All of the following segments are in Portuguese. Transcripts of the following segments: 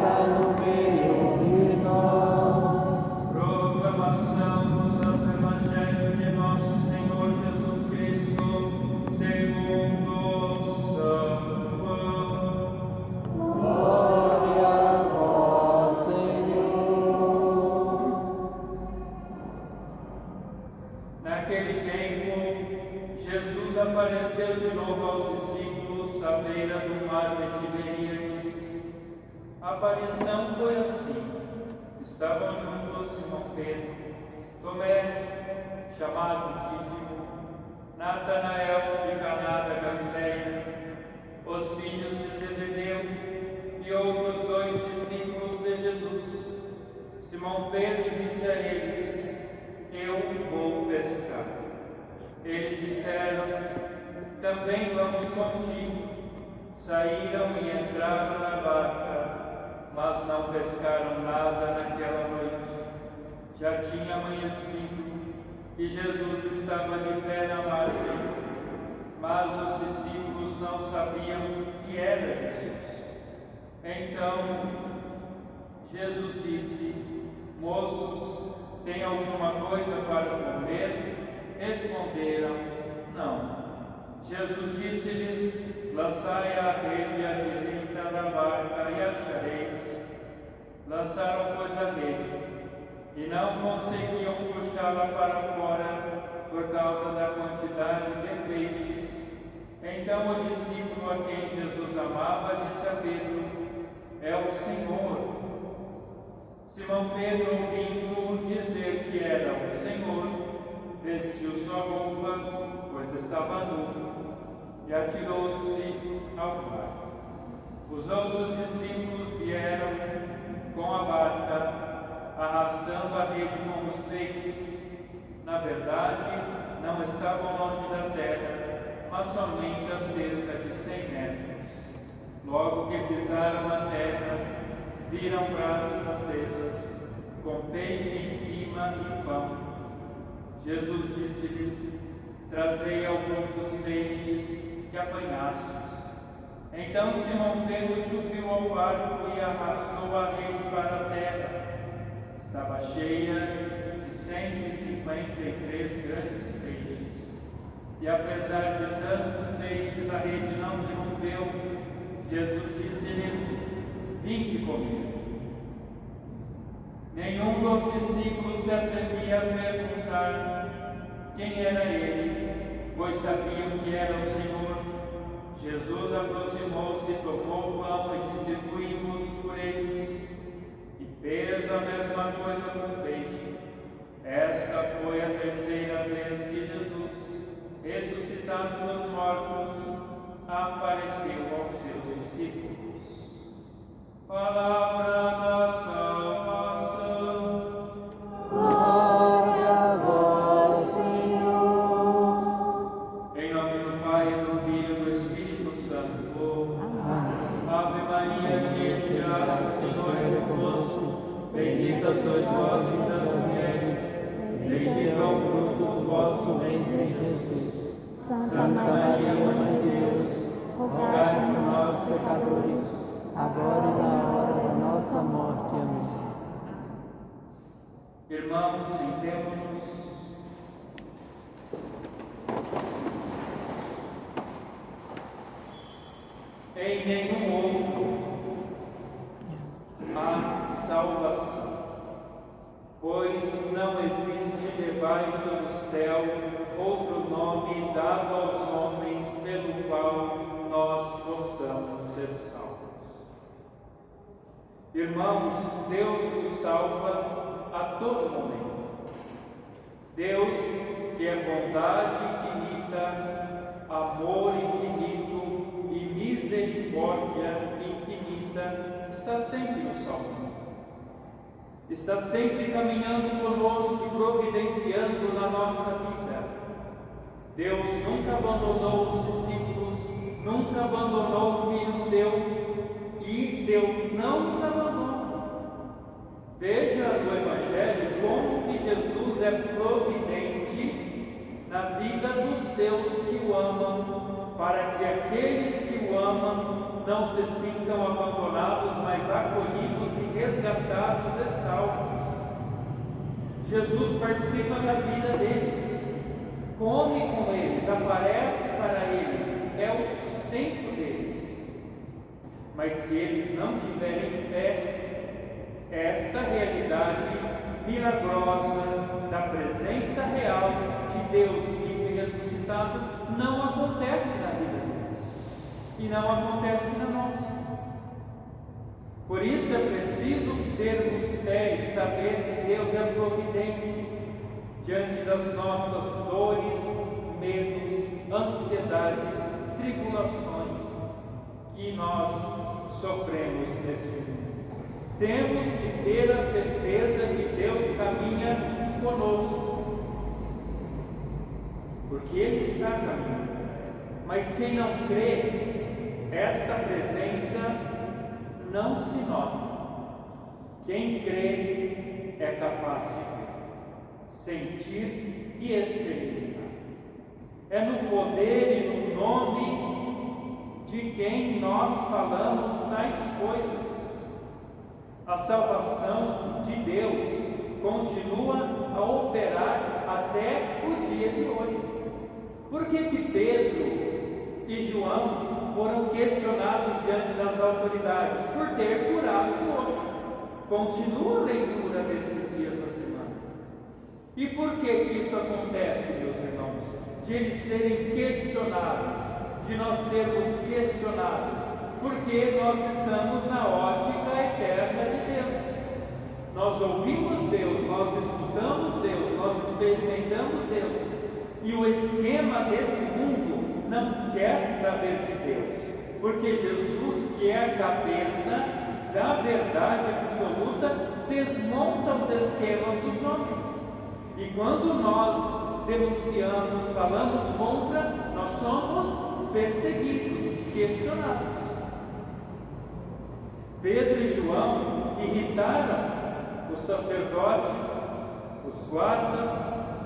passa no meio de nós. Proclamação do Santo Evangelho de Nosso Senhor Jesus Cristo, segundo São João. Glória a vós, Senhor. Naquele tempo, Jesus apareceu de novo aos discípulos à beira do mar de Tiberíades. A aparição foi assim: estavam juntos Simão Pedro, Tomé, chamado Dídimo, Natanael de Caná da Galileia, os filhos de Zebedeu e outros 2 discípulos de Jesus. Simão Pedro disse a eles: Eu vou pescar. Eles disseram: Também vamos contigo. Saíram e entraram na barca, mas não pescaram nada naquela noite. Já tinha amanhecido e Jesus estava de pé na margem, mas os discípulos não sabiam que era Jesus. Então Jesus disse: Moços, tem alguma coisa para comer? Responderam: Não. Jesus disse-lhes: Lançai a rede à direita da barca e achareis. Lançaram, pois, a rede, e não conseguiam puxá-la para fora por causa da quantidade de peixes. Então o discípulo a quem Jesus amava disse a Pedro: É o Senhor. Simão Pedro, ouvindo dizer que era o Senhor, vestiu sua roupa, pois estava nu, e atirou-se ao mar. Os outros discípulos vieram com a barca, arrastando a rede com os peixes. Na verdade, não estavam longe da terra, mas somente a cerca de 100 metros. Logo que pisaram a terra, viram brasas acesas, com peixe em cima e pão. Jesus disse-lhes: Trazei alguns dos peixes que apanhastes. Então Simão Pedro subiu ao barco e arrastou a rede para a terra. Estava cheia de 153 grandes peixes. E apesar de tantos peixes, a rede não se rompeu. Jesus disse-lhes: Vinde comigo. Nenhum dos discípulos se atrevia a perguntar quem era ele, pois sabiam que era o Senhor. Jesus aproximou-se, tomou o pão e distribuiu-os por eles, e fez a mesma coisa com o peixe. Esta foi a terceira vez que Jesus, ressuscitado dos mortos, apareceu aos seus discípulos. Palavra da salvação. Glória a vós, Senhor. Em nome do Pai, do Filho e do Espírito Santo. Amém. Ave Maria, cheia de graça, o Senhor é convosco. Bendita sois vós entre as mulheres, bendito é o fruto do vosso ventre, Jesus. Santa Maria, Mãe de Deus, rogai por nós, pecadores, agora e na hora da nossa morte. Amém. Irmãos, sentemo-nos. Em nenhum outro há salvação, pois não existe debaixo do céu outro nome dado aos homens pelo qual nós possamos ser salvos. Irmãos, Deus nos salva a todo momento. Deus, que é bondade infinita, amor infinito e misericórdia infinita, está sempre nos salvando. Está sempre caminhando conosco e providenciando na nossa vida. Deus nunca abandonou os discípulos, nunca abandonou o Filho seu, e Deus não nos abandona. Veja no Evangelho como que Jesus é providente na vida dos seus que o amam, para que aqueles que o amam não se sintam abandonados, mas acolhidos e resgatados e salvos. Jesus participa da vida deles, come com eles, aparece para eles, é o sustento deles. Mas se eles não tiverem fé, esta realidade milagrosa da presença real de Deus vivo e ressuscitado não acontece na vida deles e não acontece na nossa. Por isso é preciso termos fé e saber que Deus é providente diante das nossas dores, medos, ansiedades, tribulações que nós sofremos neste mundo. Temos que ter a certeza que Deus caminha conosco, porque Ele está caminhando. Mas quem não crê, esta presença não se nota. Quem crê é capaz de ver, sentir e experimentar. É no poder e no nome de quem nós falamos tais coisas. A salvação de Deus continua a operar até o dia de hoje. Por que Pedro e João foram questionados diante das autoridades? Por ter curado o coxo. Continua a leitura desses dias da semana. E por que isso acontece, meus irmãos? De eles serem questionados, de nós sermos questionados, porque nós estamos na ótica eterna de Deus. Nós ouvimos Deus, nós escutamos Deus, nós experimentamos Deus, e o esquema desse mundo não quer saber de Deus, porque Jesus, que é a cabeça da verdade absoluta, desmonta os esquemas dos homens. E quando nós denunciamos, falamos contra, nós somos perseguidos, questionados. Pedro e João irritaram os sacerdotes, os guardas,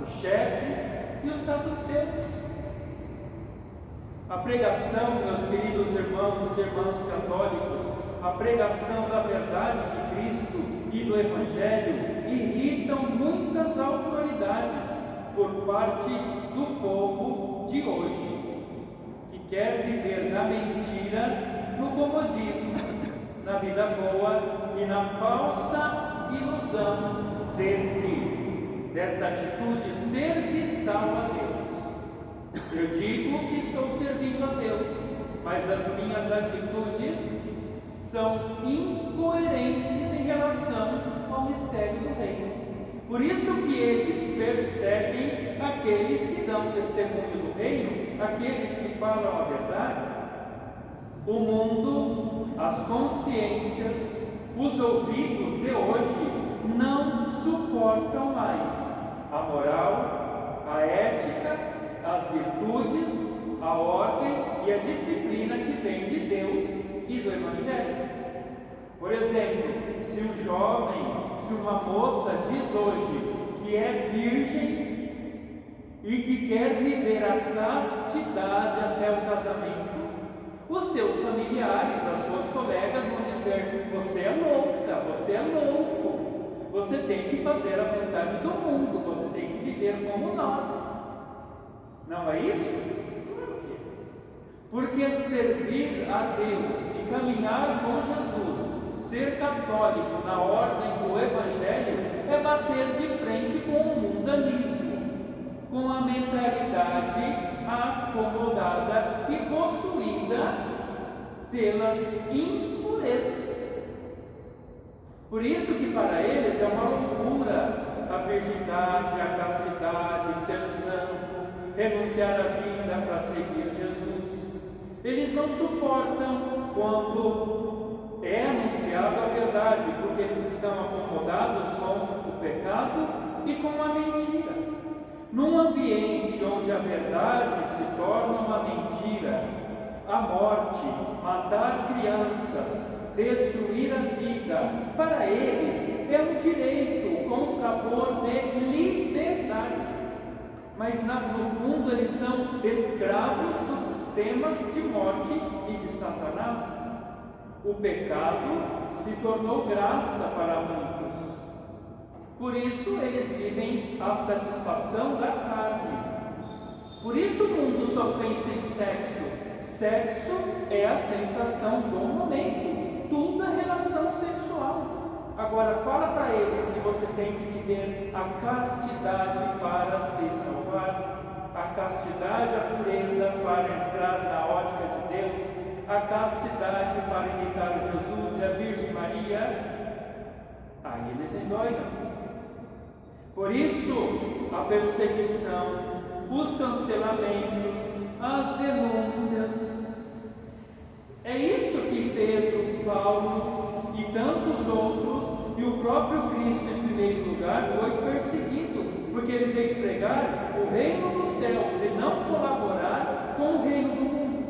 os chefes e os saduceus. A pregação, meus queridos irmãos e irmãs católicos, a pregação da verdade de Cristo e do Evangelho irritam muitas autoridades por parte do povo de hoje, que quer viver na mentira, no comodismo, na vida boa e na falsa ilusão dessa atitude serviçal a Deus. Eu digo que estou servindo a Deus, mas as minhas atitudes são incoerentes em relação ao mistério do reino. Por isso que eles perseguem aqueles que dão testemunho do reino, aqueles que falam a verdade. O mundo, as consciências, os ouvidos de hoje não suportam mais a moral, a ética, as virtudes, a ordem e a disciplina que vem de Deus e do Evangelho. Por exemplo, se um jovem, se uma moça diz hoje que é virgem e que quer viver a castidade até o casamento, os seus familiares, as suas colegas vão dizer: você é louca, você é louco, você tem que fazer a vontade do mundo, você tem que viver como nós. Não é isso? Porque servir a Deus e caminhar com Jesus, ser católico na ordem do Evangelho, é bater de frente com o mundanismo, com a mentalidade acomodada e possuída pelas impurezas. Por isso que para eles é uma loucura a virgindade, a castidade, ser santo, renunciar à vida para seguir Jesus. Eles não suportam quando é anunciada a verdade, porque eles estão acomodados com o pecado e com a mentira. Num ambiente onde a verdade se torna uma mentira, a morte, matar crianças, destruir a vida, para eles é um direito com sabor de liberdade. Mas no fundo eles são escravos dos sistemas de morte e de Satanás. o pecado se tornou graça para muitos. Por isso eles vivem a satisfação da carne. Por isso o mundo só pensa em sexo. Sexo é a sensação do momento, tudo é relação sexual. Agora fala para eles que você tem que viver a castidade para se salvar, a castidade, a pureza para entrar na ótica de Deus, a castidade para imitar Jesus e a Virgem Maria. Aí eles endoidam. Por isso a perseguição, os cancelamentos, as denúncias. É isso que Pedro, Paulo e tantos outros, e o próprio Cristo em primeiro lugar, foi perseguido, porque ele veio pregar o reino dos céus e não colaborar com o reino do mundo.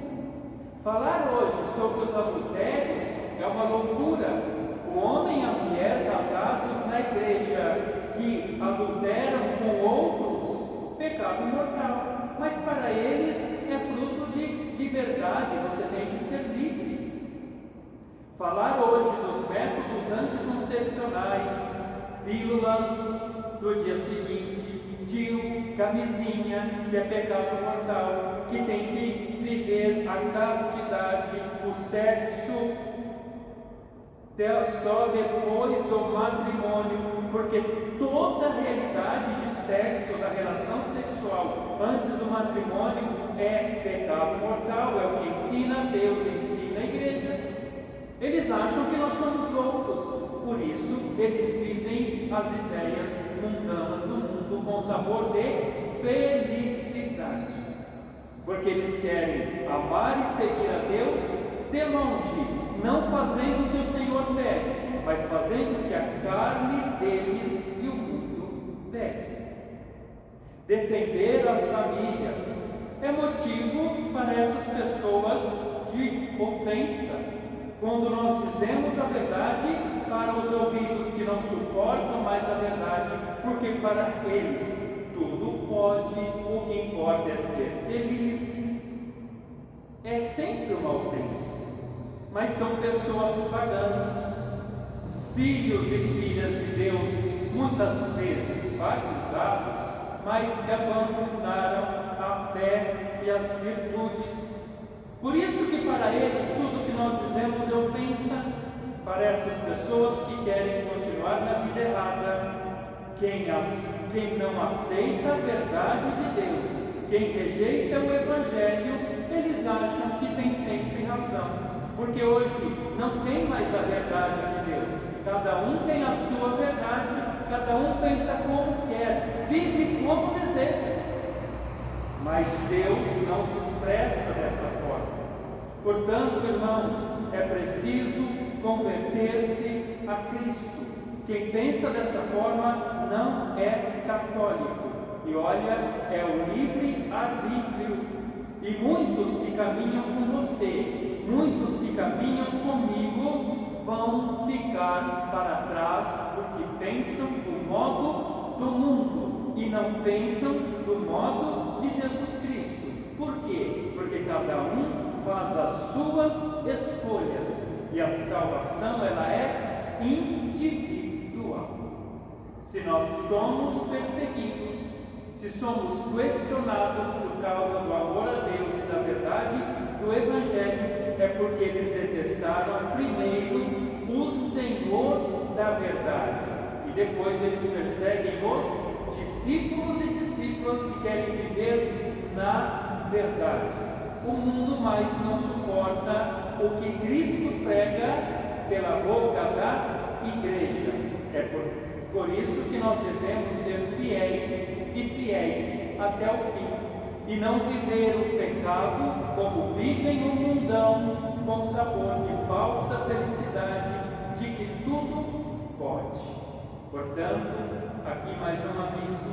Falar hoje sobre os adultérios é uma loucura. O homem e a mulher casados na igreja que adulteram com outros, pecado mortal. Mas para eles é fruto de liberdade, você tem que ser livre. Falar hoje dos métodos anticoncepcionais, pílulas do dia seguinte, DIU, camisinha, que é pecado mortal, que tem que viver a castidade, o sexo só depois do matrimônio, porque toda a realidade de sexo, da relação sexual antes do matrimônio é pecado mortal, é o que ensina Deus, ensina a igreja. Eles acham que nós somos loucos, por isso eles vivem as ideias mundanas do mundo com sabor de felicidade, porque eles querem amar e seguir a Deus de longe, não fazendo o que o Senhor pede, mas fazendo o que a carne deles e o mundo pede. Defender as famílias é motivo para essas pessoas de ofensa, quando nós dizemos a verdade para os ouvidos que não suportam mais a verdade, porque para eles tudo pode, o que importa é ser feliz. É sempre uma ofensa. Mas são pessoas pagãs, filhos e filhas de Deus, muitas vezes batizados, mas que abandonaram a fé e as virtudes. Por isso que para eles tudo que nós dizemos é ofensa. Para essas pessoas que querem continuar na vida errada, quem não aceita a verdade de Deus, quem rejeita o Evangelho, eles acham que tem sempre razão. Porque hoje não tem mais a verdade de Deus. Cada um tem a sua verdade, cada um pensa como quer, vive como deseja. Mas Deus não se expressa desta forma. Portanto, irmãos, é preciso converter-se a Cristo. Quem pensa dessa forma não é católico. E olha, é o livre-arbítrio. E muitos que caminham com você, muitos que caminham comigo, vão ficar para trás porque pensam do modo do mundo e não pensam do modo de Jesus Cristo. Por quê? Porque cada um faz as suas escolhas e a salvação ela é individual. Se nós somos perseguidos, se somos questionados por causa do amor a Deus e da verdade do Evangelho, é porque eles detestaram primeiro o Senhor da verdade e depois eles perseguem os discípulos e discípulas que querem viver na verdade. O mundo mais não suporta o que Cristo prega pela boca da igreja. É por isso que nós devemos ser fiéis e fiéis até o fim, e não viver o pecado como vivem o mundão, com sabor de falsa felicidade, de que tudo pode. Portanto, aqui mais um aviso: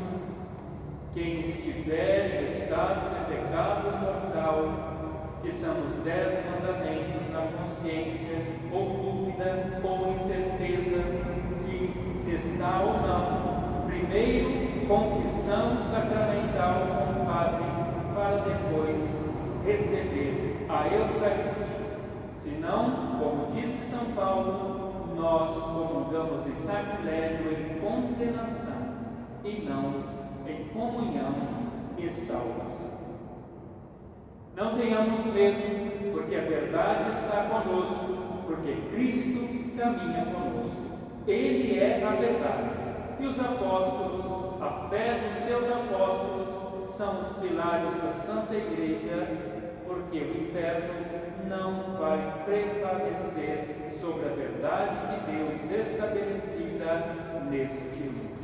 quem estiver em estado de pecado mortal, que são os 10 mandamentos na consciência, ou dúvida ou incerteza de se está ou não, primeiro confissão sacramental com o padre, para depois receber a Eucaristia. Senão, como disse estamos em sacrilégio, em condenação, e não em comunhão e salvação. Não tenhamos medo, porque a verdade está conosco, porque Cristo caminha conosco. Ele é a verdade, e os apóstolos, a fé dos seus apóstolos, são os pilares da Santa Igreja, porque o inferno não vai prevalecer sobre a verdade de Deus estabelecida neste mundo.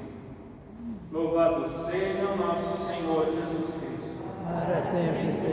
Louvado seja o nosso Senhor Jesus Cristo. Para sempre